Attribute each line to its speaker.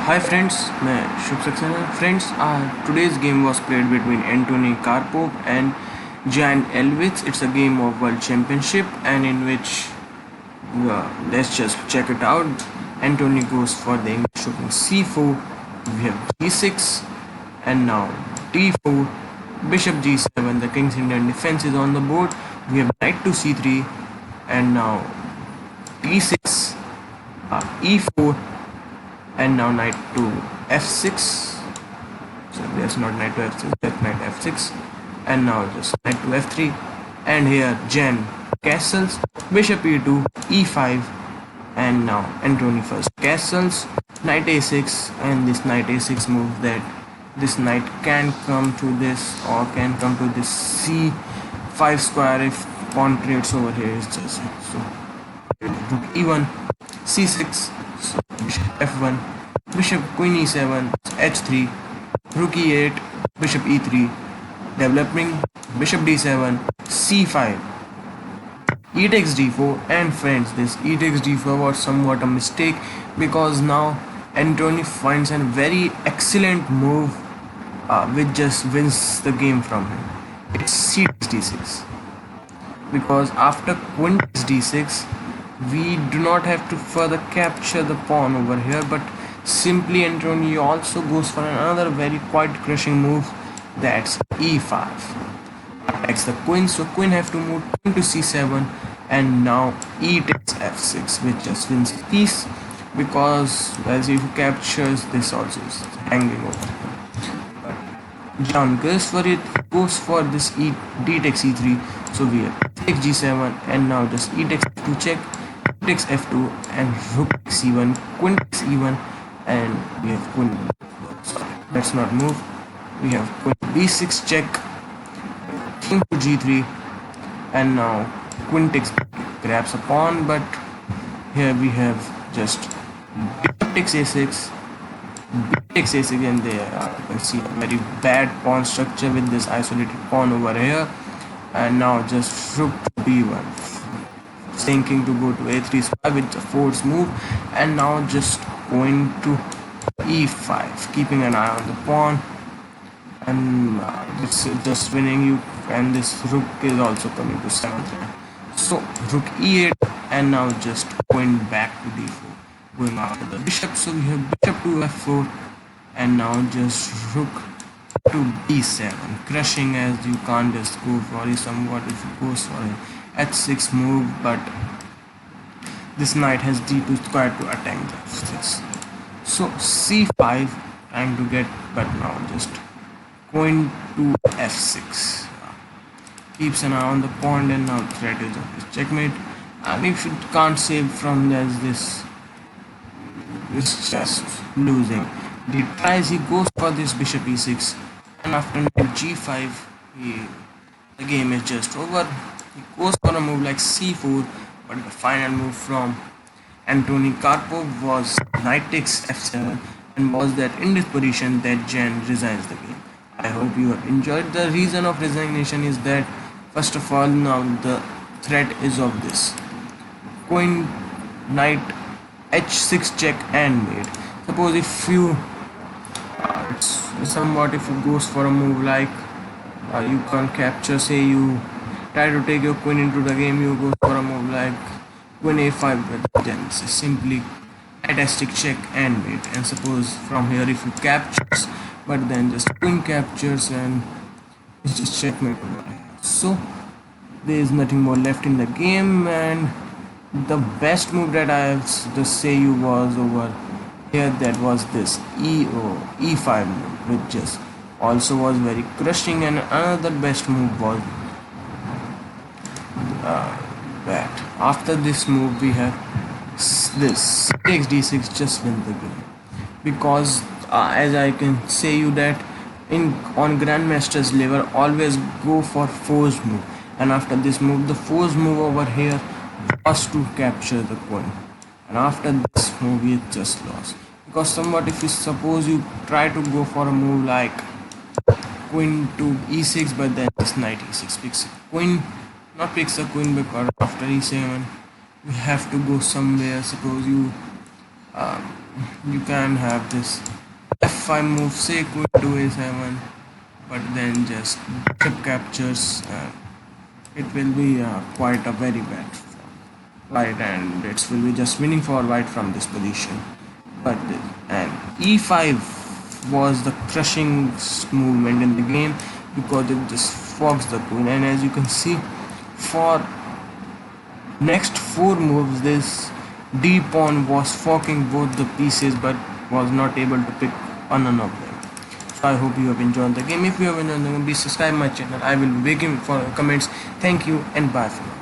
Speaker 1: Hi friends, मैं शुभ Saxena friends. Today's game was played between Anthony Karpov and JAAN Ehlvest. It's a game of World Championship, and in which let's just check it out. Anthony goes for the English Open c4. We have g6, and now d4, bishop g7. The King's Indian defense is on the board. We have knight to c3, and now d6, e4. And now knight to f6. So there's not knight to f6, that's knight f6. And now just knight to f3. And here JAAN castles, bishop e2, e5. And now Anthony first castles, knight a6. And this knight a6 move that this knight can come to this or can come to this c5 square if pawn trades over here. Is just so rook e1, c6, bishop f1, bishop queen e7, h3, rook e8, bishop e3, developing bishop d7, c5, e takes d4. And friends, this e takes d4 was somewhat a mistake, because now Anthony finds a very excellent move which just wins the game from him. It's c takes d6, because after queen takes d6 we do not have to further capture the pawn over here, but simply Anthony also goes for another very quite crushing move, that's e5. Attacks the queen, so queen have to move queen to c7, and now e takes f6, which just wins the piece, because as if he captures this also is hanging over here. But JAAN goes for it, goes for this d takes e3, so we have takes g7, and now just e takes f2 check, takes f2, and rook takes c1, queen takes e1, and we have queen. Sorry, let's not move. We have queen b6 check, king to g3, and now queen takes grabs a pawn, but here we have just bishop takes a6, b takes a6, and there you can see a very bad pawn structure with this isolated pawn over here. And now just rook to b1, thinking to go to a3 square with the force move, and now just going to e5, keeping an eye on the pawn, and this is just winning you. And this rook is also coming to 7th. So rook e8, and now just going back to d4, going after the bishop. So we have bishop to f4, and now just rook to b7, crushing, as you can't just go for it somewhat if it goes for an h6 move, but this knight has d2 square to attack the f6. So c5 trying to get, but now just going to f6, keeps an eye on the pawn, and now threat is of this checkmate. And if it can't save from this it's just losing. He tries, he goes for this bishop e6, and after knight g5 the game is just over. He goes for a move like c4, but the final move from Anthony Karpov was knight takes f7, and was that in this position that JAAN resigns the game. I hope you have enjoyed. The reason of resignation is that first of all, now the threat is of this queen knight h6 check and mate. Suppose if you somewhat if it goes for a move like you can capture, say you try to take your queen into the game, you go for a move like queen a5, but then it's simply fantastic check and mate. And suppose from here if you captures, but then just queen captures, and it's just checkmate over here. So there is nothing more left in the game, and the best move that I have just say you was over here, that was this e5 move, which just also was very crushing. And another best move was that after this move we have this takes d6, just win the game, because as I can say you that on grandmaster's level always go for force move, and after this move the force move over here was to capture the queen, and after this move we just lost, because somewhat if you suppose you try to go for a move like queen to e6, but then this knight e6 picks a queen, not picks a queen, because after e7 you have to go somewhere. Suppose you You can have this f5 move, say queen to a7, but then just bishop captures, and it will be quite a very bad white, and it will be just winning for white from this position. But and e5 was the crushing movement in the game because it just fogs the queen, and as you can see, for next four moves this d pawn was forking both the pieces but was not able to pick on none of them. So I hope you have enjoyed the game. If you have enjoyed the game, please subscribe my channel. I will be waiting for comments. Thank you and bye for now.